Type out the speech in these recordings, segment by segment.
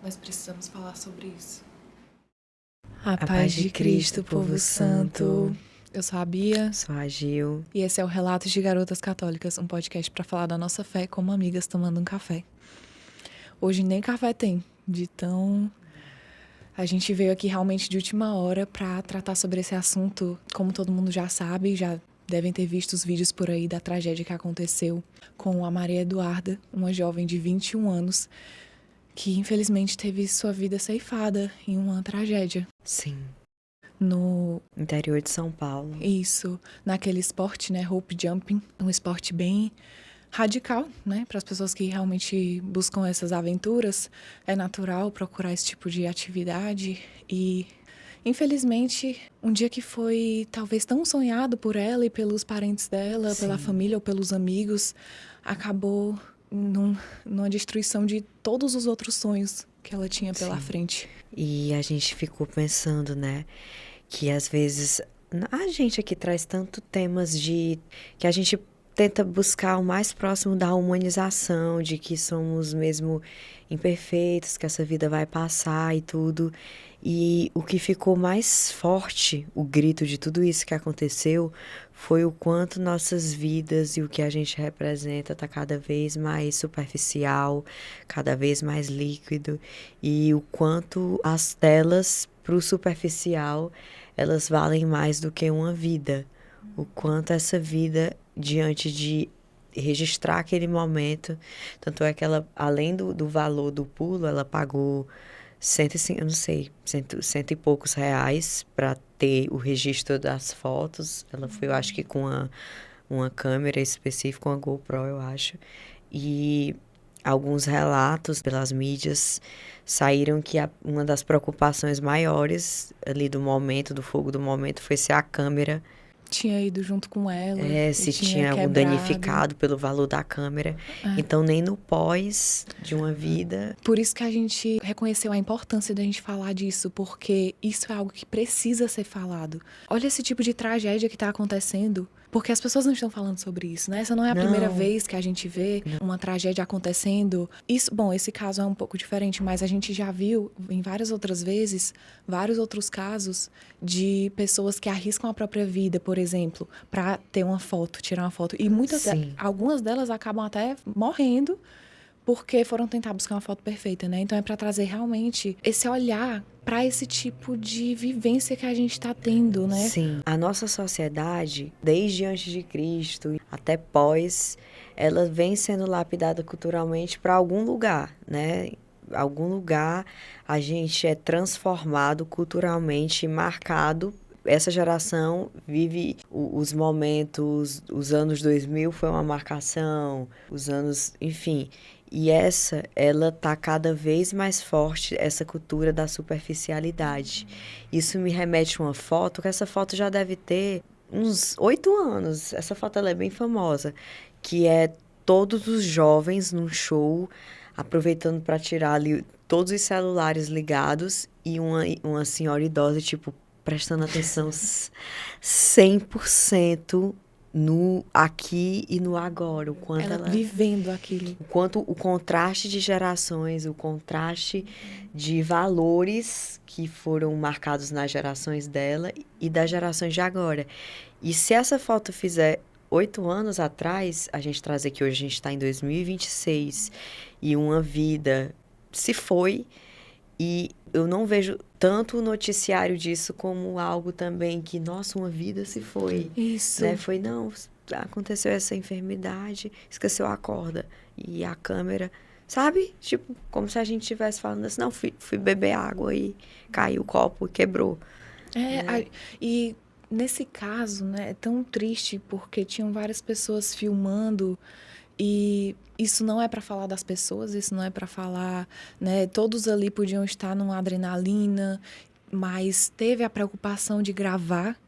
Nós precisamos falar sobre isso. A paz de Cristo, povo santo. Eu sou a Bia. Sou a Gil. E esse é o Relatos de Garotas Católicas, um podcast para falar da nossa fé como amigas tomando um café. Hoje nem café tem, de tão... A gente veio aqui realmente de última hora para tratar sobre esse assunto. Como todo mundo já sabe, já devem ter visto os vídeos por aí da tragédia que aconteceu com a Maria Eduarda, uma jovem de 21 anos, que infelizmente teve sua vida ceifada em uma tragédia. Sim. No interior de São Paulo. Isso, naquele esporte, né, rope jumping, um esporte bem radical, né, para as pessoas que realmente buscam essas aventuras. É natural procurar esse tipo de atividade e, infelizmente, um dia que foi talvez tão sonhado por ela e pelos parentes dela, Sim. pela família ou pelos amigos, acabou numa destruição de todos os outros sonhos que ela tinha pela Sim. frente. E a gente ficou pensando, né, que às vezes a gente aqui traz tanto temas que a gente tenta buscar o mais próximo da humanização, de que somos mesmo imperfeitos, que essa vida vai passar e tudo. E o que ficou mais forte, o grito de tudo isso que aconteceu, foi o quanto nossas vidas e o que a gente representa está cada vez mais superficial, cada vez mais líquido, e o quanto as telas para o superficial, elas valem mais do que uma vida. O quanto essa vida, diante de registrar aquele momento, tanto é que ela, além do valor do pulo, ela pagou eu não sei, cento e poucos reais para ter o registro das fotos. Ela foi, eu acho que com uma câmera específica, uma GoPro, eu acho. E alguns relatos pelas mídias saíram que uma das preocupações maiores ali do momento, do fogo do momento, foi se a câmera Tinha ido junto com ela. se tinha tinha algum quebrado. danificado pelo valor da câmera. Então, nem no pós de uma vida. Por isso que a gente reconheceu a importância da gente falar disso, porque isso é algo que precisa ser falado. Olha esse tipo de tragédia que está acontecendo, porque as pessoas não estão falando sobre isso, né? Essa não é a primeira vez que a gente vê uma tragédia acontecendo. Isso, bom, esse caso é um pouco diferente, mas a gente já viu em várias outras vezes, vários outros casos de pessoas que arriscam a própria vida, por exemplo, para ter uma foto, tirar uma foto. E algumas delas acabam até morrendo porque foram tentar buscar uma foto perfeita, né? Então é para trazer realmente esse olhar para esse tipo de vivência que a gente está tendo, né? Sim, a nossa sociedade, desde antes de Cristo até pós, ela vem sendo lapidada culturalmente para algum lugar, né? Algum lugar a gente é transformado culturalmente, marcado. Essa geração vive os momentos, os anos 2000 foi uma marcação, os anos, enfim. E ela tá cada vez mais forte, essa cultura da superficialidade. Isso me remete a uma foto, que essa foto já deve ter uns 8 anos. Essa foto ela é bem famosa, que é todos os jovens num show, aproveitando para tirar ali todos os celulares ligados e uma senhora idosa, tipo, prestando atenção 100% no aqui e no agora, o quanto ela vivendo aquilo. O quanto o contraste de gerações, o contraste de valores que foram marcados nas gerações dela e das gerações de agora. E se essa foto fizer 8 anos atrás, a gente traz aqui hoje, a gente está em 2026 e uma vida se foi, e eu não vejo tanto o noticiário disso como algo também que, nossa, uma vida se foi. Isso. Né? Foi, não, aconteceu essa enfermidade, esqueceu a corda. E a câmera, sabe? Tipo, como se a gente estivesse falando assim, não, fui beber água e caiu o copo e quebrou. E nesse caso, né, é tão triste porque tinham várias pessoas filmando. E isso não é para falar das pessoas, isso não é para falar, né? Todos ali podiam estar numa adrenalina, mas teve a preocupação de gravar.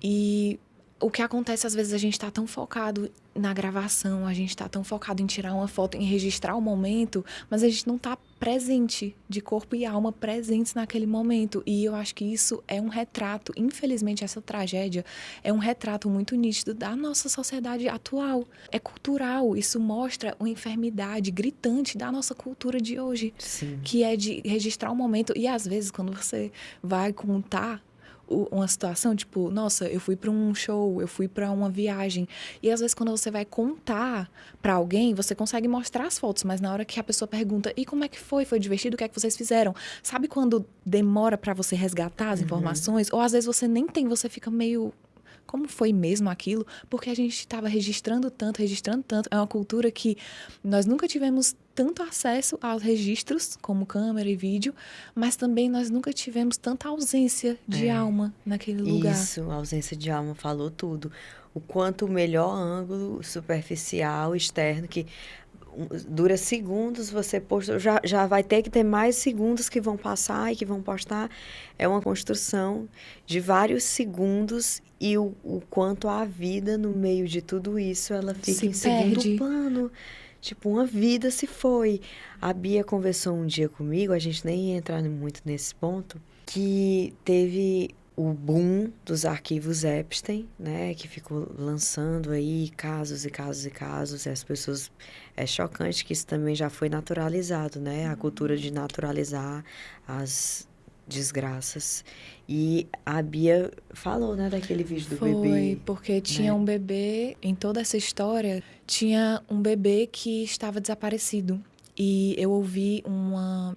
E o que acontece, às vezes, a gente tá tão focado na gravação, a gente tá tão focado em tirar uma foto, em registrar o momento, mas a gente não tá presente, de corpo e alma presentes naquele momento. E eu acho que isso é um retrato, infelizmente, essa tragédia é um retrato muito nítido da nossa sociedade atual. É cultural, isso mostra uma enfermidade gritante da nossa cultura de hoje, Sim. que é de registrar o momento. E, às vezes, quando você vai contar uma situação, tipo, nossa, eu fui para um show, eu fui para uma viagem. E às vezes quando você vai contar para alguém, você consegue mostrar as fotos, mas na hora que a pessoa pergunta, e como é que foi? Foi divertido? O que é que vocês fizeram? Sabe quando demora para você resgatar as informações? Ou às vezes você nem tem, você fica meio... Como foi mesmo aquilo? Porque a gente estava registrando tanto. É uma cultura que nós nunca tivemos tanto acesso aos registros, como câmera e vídeo, mas também nós nunca tivemos tanta ausência de alma naquele lugar. Isso, a ausência de alma falou tudo. O quanto o melhor ângulo superficial, externo, que dura segundos, você posta, já vai ter que ter mais segundos que vão passar e que vão postar. É uma construção de vários segundos e o quanto a vida no meio de tudo isso, ela fica Se em segundo perde. plano. Tipo, uma vida se foi. A Bia conversou um dia comigo, a gente nem ia entrar muito nesse ponto, que teve o boom dos arquivos Epstein, né, que ficou lançando aí casos e casos e casos, e as pessoas... É chocante que isso também já foi naturalizado, né, a cultura de naturalizar as desgraças. E a Bia falou, né, daquele vídeo do bebê. Foi, porque tinha né? um bebê, em toda essa história, tinha um bebê que estava desaparecido. E eu ouvi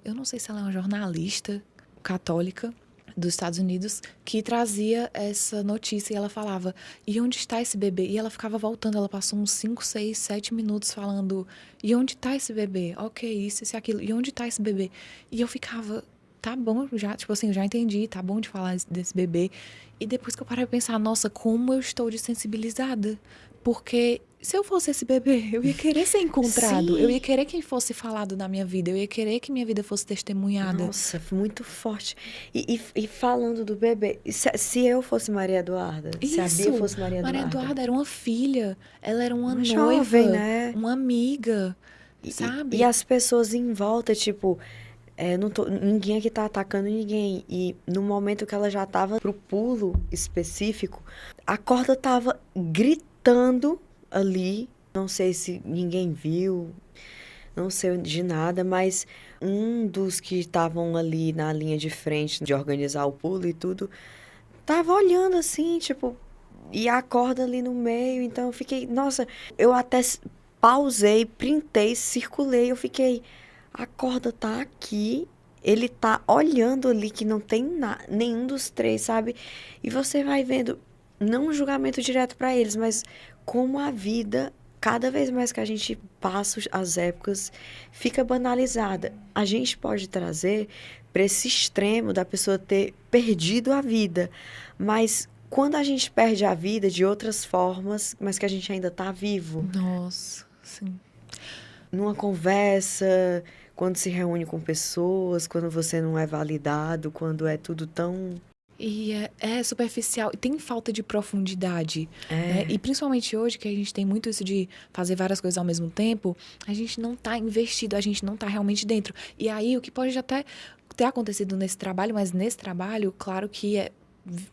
eu não sei se ela é uma jornalista católica dos Estados Unidos, que trazia essa notícia e ela falava, e onde está esse bebê? E ela ficava voltando, ela passou uns 5, 6, 7 minutos falando, e onde está esse bebê? Ok, isso, aquilo, e onde está esse bebê? E eu ficava... Tá bom, já, tipo assim, eu já entendi, tá bom de falar desse bebê. E depois que eu parei de pensar, nossa, como eu estou desensibilizada. Porque se eu fosse esse bebê, eu ia querer ser encontrado. Sim. Eu ia querer que fosse falado na minha vida. Eu ia querer que minha vida fosse testemunhada. Nossa, muito forte. E falando do bebê, se eu fosse Maria Eduarda, se a Bia fosse Maria Eduarda, Era uma filha. Ela era uma noiva, jovem, né? uma amiga, E sabe? as pessoas em volta, tipo, ninguém aqui tá atacando ninguém. E no momento que ela já tava pro pulo específico, a corda tava gritando ali. Não sei se ninguém viu, não sei de nada, mas um dos que estavam ali na linha de frente de organizar o pulo e tudo, tava olhando assim, tipo, e a corda ali no meio. Então eu fiquei, nossa, eu até pausei, printei, circulei, eu fiquei, a corda tá aqui, ele tá olhando ali que não tem nenhum dos três, sabe? E você vai vendo, não um julgamento direto para eles, mas como a vida, cada vez mais que a gente passa as épocas, fica banalizada. A gente pode trazer para esse extremo da pessoa ter perdido a vida, mas quando a gente perde a vida de outras formas, mas que a gente ainda tá vivo, Nossa, sim. numa conversa, quando se reúne com pessoas, quando você não é validado, quando é tudo tão... E é superficial, e tem falta de profundidade, né? E principalmente hoje, que a gente tem muito isso de fazer várias coisas ao mesmo tempo, a gente não tá investido, a gente não tá realmente dentro. E aí, o que pode até ter acontecido nesse trabalho, mas nesse trabalho, claro que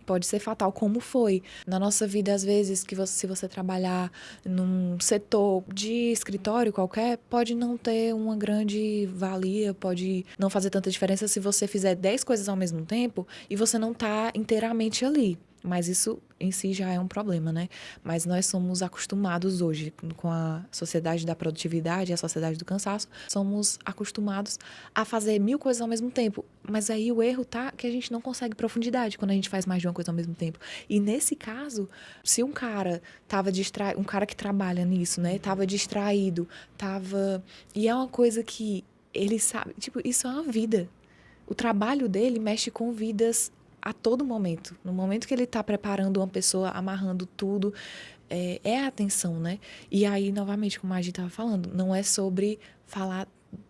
pode ser fatal, como foi. Na nossa vida, às vezes, se você trabalhar num setor de escritório qualquer, pode não ter uma grande valia, pode não fazer tanta diferença se você fizer 10 coisas ao mesmo tempo e você não tá inteiramente ali. Mas isso em si já é um problema, né? Mas nós somos acostumados hoje com a sociedade da produtividade, a sociedade do cansaço, somos acostumados a fazer 1000 coisas ao mesmo tempo. Mas aí o erro tá que a gente não consegue profundidade quando a gente faz mais de uma coisa ao mesmo tempo. E nesse caso, se um cara tava distraído, um cara que trabalha nisso, né? Tava distraído, e é uma coisa que ele sabe, tipo, isso é uma vida. O trabalho dele mexe com vidas a todo momento. No momento que ele está preparando uma pessoa, amarrando tudo, é a atenção, né? E aí, novamente, como a gente estava falando, não é sobre falar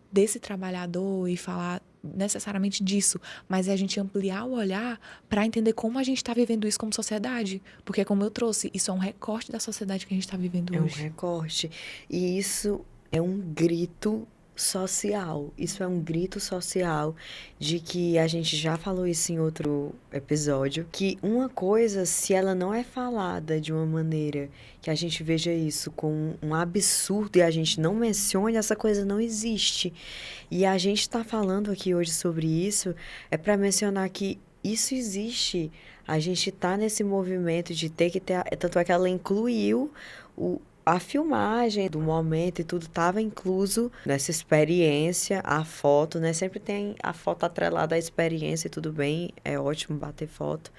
desse trabalhador e falar necessariamente disso, mas é a gente ampliar o olhar para entender como a gente está vivendo isso como sociedade. Porque, como eu trouxe, isso é um recorte da sociedade que a gente está vivendo É um hoje. recorte. E isso é um grito social. Isso é um grito social de que a gente já falou isso em outro episódio, que uma coisa, se ela não é falada de uma maneira que a gente veja isso com um absurdo e a gente não mencione, essa coisa não existe. E a gente está falando aqui hoje sobre isso, é para mencionar que isso existe. A gente está nesse movimento de ter que ter. Tanto é que ela incluiu a filmagem do momento e tudo estava incluso nessa experiência, a foto, né? Sempre tem a foto atrelada à experiência e tudo bem, é ótimo bater foto.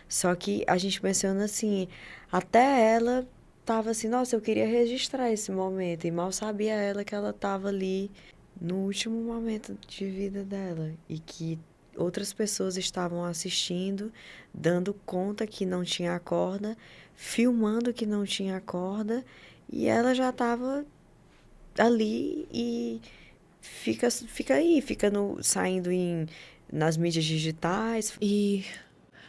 Só que a gente menciona assim, até ela tava assim, nossa, eu queria registrar esse momento. E mal sabia ela que ela tava ali no último momento de vida dela. E que outras pessoas estavam assistindo, dando conta que não tinha corda, filmando que não tinha corda. E ela já estava ali e fica aí, saindo nas mídias digitais. E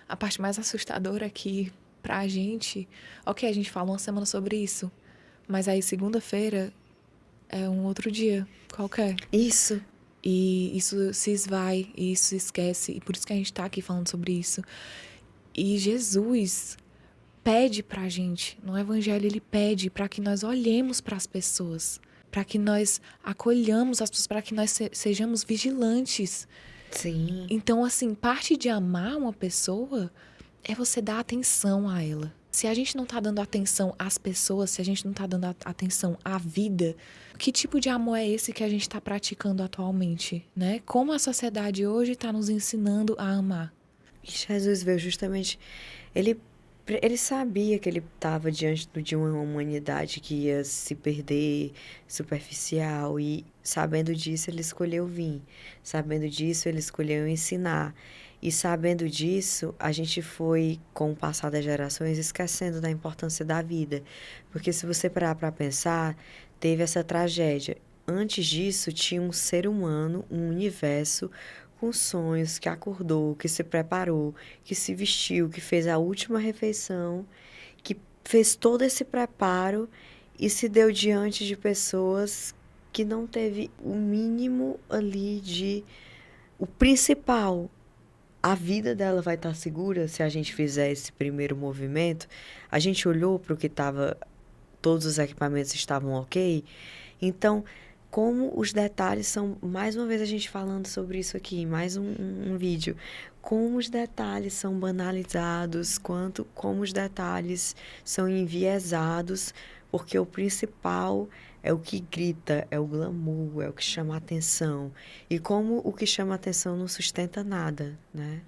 a parte mais assustadora é que, pra gente, ok, a gente fala uma semana sobre isso, mas aí segunda-feira é um outro dia qualquer. Isso. E isso se esvai, e isso se esquece, e por isso que a gente tá aqui falando sobre isso. E Jesus pede pra gente, no Evangelho ele pede para que nós olhemos para as pessoas, para que nós acolhamos as pessoas, para que nós sejamos vigilantes. Sim. Então, assim, parte de amar uma pessoa é você dar atenção a ela. Se a gente não tá dando atenção às pessoas, se a gente não tá dando atenção à vida, que tipo de amor é esse que a gente tá praticando atualmente, né? Como a sociedade hoje tá nos ensinando a amar? E Jesus veio justamente. Ele sabia que ele estava diante de uma humanidade que ia se perder, superficial, e sabendo disso, ele escolheu vir. Sabendo disso, ele escolheu ensinar. E sabendo disso, a gente foi, com o passar das gerações, esquecendo da importância da vida. Porque se você parar para pensar, teve essa tragédia. Antes disso, tinha um ser humano, um universo com sonhos, que acordou, que se preparou, que se vestiu, que fez a última refeição, que fez todo esse preparo e se deu diante de pessoas que não teve o mínimo ali de... O principal, a vida dela vai estar segura se a gente fizer esse primeiro movimento. A gente olhou para o que estava, todos os equipamentos estavam ok. Então, como os detalhes são, mais uma vez a gente falando sobre isso aqui, mais um vídeo, como os detalhes são banalizados, como os detalhes são enviesados, porque o principal é o que grita, é o glamour, é o que chama a atenção. E como o que chama a atenção não sustenta nada, né?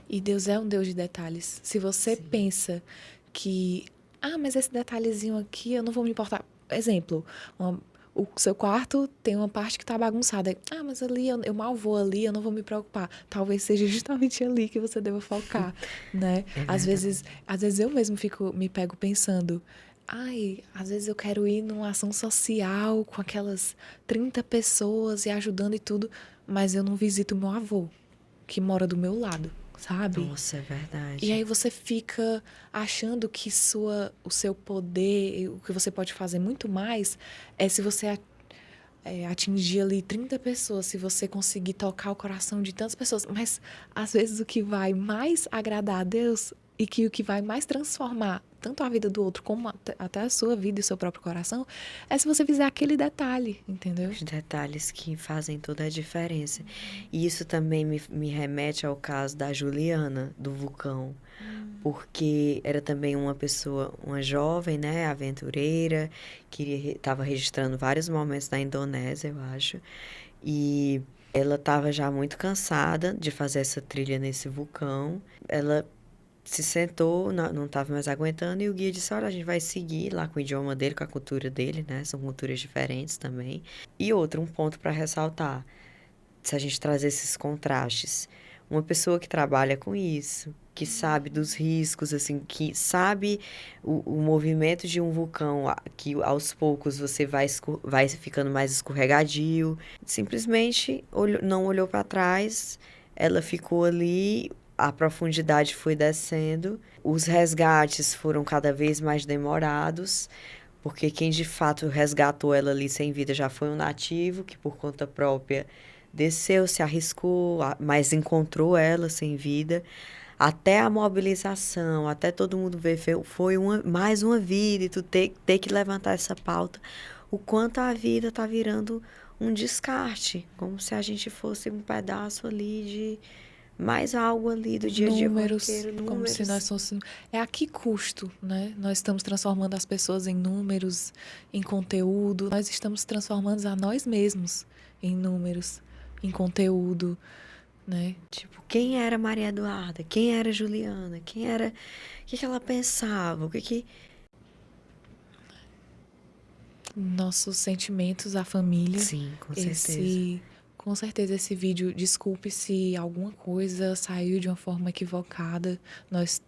E Deus é um Deus de detalhes. Se você Sim. pensa que, mas esse detalhezinho aqui eu não vou me importar. Exemplo, o seu quarto tem uma parte que tá bagunçada. Mas ali eu mal vou ali, eu não vou me preocupar. Talvez seja justamente ali que você deva focar, né? Às vezes eu mesmo me pego pensando, às vezes eu quero ir numa ação social com aquelas 30 pessoas e ajudando e tudo, mas eu não visito meu avô, que mora do meu lado, sabe? Nossa, é verdade. E aí você fica achando que o seu poder, o que você pode fazer muito mais, é se você atingir ali 30 pessoas, se você conseguir tocar o coração de tantas pessoas. Mas, às vezes, o que vai mais agradar a Deus e que o que vai mais transformar tanto a vida do outro como até a sua vida e o seu próprio coração é se você fizer aquele detalhe, entendeu? Os detalhes que fazem toda a diferença. E isso também me remete ao caso da Juliana, do vulcão. Porque era também uma pessoa, uma jovem, né, aventureira, que estava registrando vários momentos na Indonésia, eu acho. E ela estava já muito cansada de fazer essa trilha nesse vulcão. Ela se sentou, não estava mais aguentando, e o guia disse, olha, a gente vai seguir lá com o idioma dele, com a cultura dele, né? São culturas diferentes também. E outro, um ponto para ressaltar, se a gente trazer esses contrastes. Uma pessoa que trabalha com isso, que sabe dos riscos, assim, que sabe o movimento de um vulcão, que aos poucos você vai ficando mais escorregadio. Simplesmente não olhou para trás, ela ficou ali, a profundidade foi descendo, os resgates foram cada vez mais demorados, porque quem de fato resgatou ela ali sem vida já foi um nativo, que por conta própria desceu, se arriscou, mas encontrou ela sem vida. Até a mobilização, até todo mundo ver, foi mais uma vida, e tu ter que levantar essa pauta, o quanto a vida está virando um descarte, como se a gente fosse um pedaço ali de mais algo ali do dia a dia Números, corriqueiro, como se nós números. fôssemos. É a que custo, né? Nós estamos transformando as pessoas em números, em conteúdo. Nós estamos transformando a nós mesmos em números, em conteúdo, né? Tipo, quem era Maria Eduarda? Quem era Juliana? Quem era... O que ela pensava? Nossos sentimentos, a família. Sim, com certeza. Com certeza esse vídeo, desculpe se alguma coisa saiu de uma forma equivocada. Nós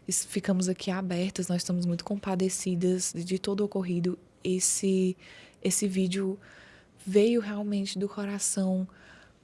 ficamos aqui abertas, nós estamos muito compadecidas de todo o ocorrido. Esse vídeo veio realmente do coração,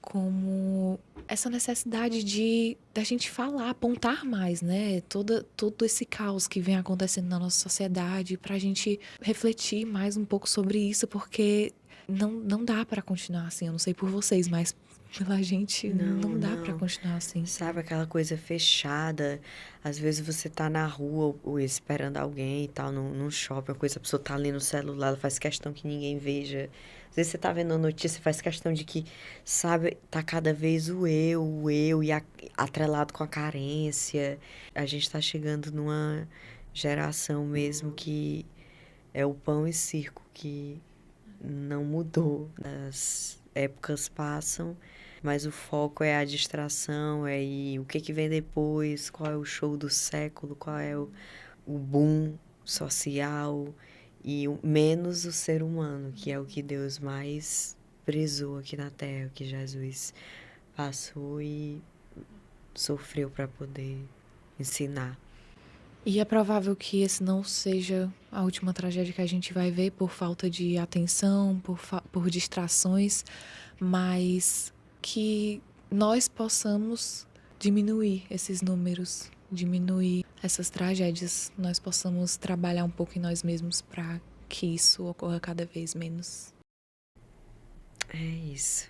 como essa necessidade da gente falar, apontar mais, né? Todo esse caos que vem acontecendo na nossa sociedade, para a gente refletir mais um pouco sobre isso, porque não dá para continuar assim. Eu não sei por vocês, mas pela gente não dá para continuar assim. Sabe aquela coisa fechada? Às vezes você tá na rua ou esperando alguém e tal, num shopping, a pessoa tá ali no celular, ela faz questão que ninguém veja. Às vezes você tá vendo a notícia, faz questão de que, sabe, tá cada vez o eu, e atrelado com a carência. A gente tá chegando numa geração mesmo que é o pão e circo, que não mudou. As épocas passam, mas o foco é a distração, o que vem depois, qual é o show do século, qual é o boom social, e menos o ser humano, que é o que Deus mais prezou aqui na Terra, que Jesus passou e sofreu para poder ensinar. E é provável que esse não seja a última tragédia que a gente vai ver por falta de atenção, por distrações, mas que nós possamos diminuir esses números, diminuir essas tragédias, nós possamos trabalhar um pouco em nós mesmos para que isso ocorra cada vez menos. É isso.